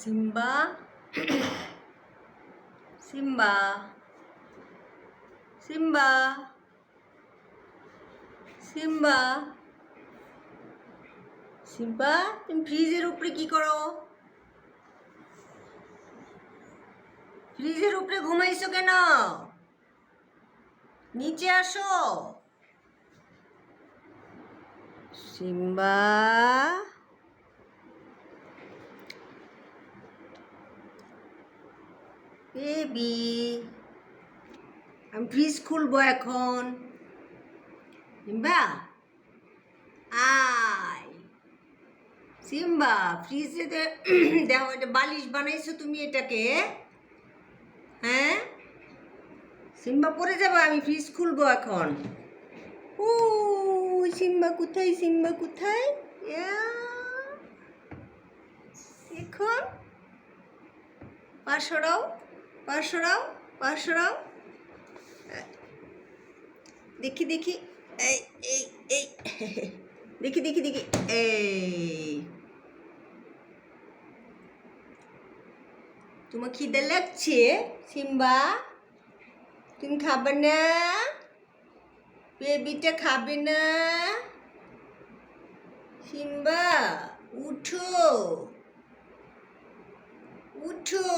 Simba Simba Simba Simba Simba তুমি ফ্রিজের উপরে কি করো? ফ্রিজের উপরে ঘুমাইছো কেন? নিচে আসো। সিম্বা বেবি, আমি ফ্রিজ খুলবো এখন। সিম্বা আয়। সিম্বা ফ্রিজে দেখো, এটা বালিশ বানাইছো তুমি এটাকে? হ্যাঁ, সিম্বা পড়ে যাবে, আমি ফ্রিজ খুলবো এখন। ও সিম্বা কোথায়? সিম্বা কোথায়? এখন পা সরাও, পা সরাও, পা সরাও। দেখি দেখি, এই এই এই দেখি দেখি দেখি, এই তোমার খিদে লাগছে সিম্বা? তুমি খাবে না? বেবিটা খাবে না? সিম্বা উঠো, উঠো।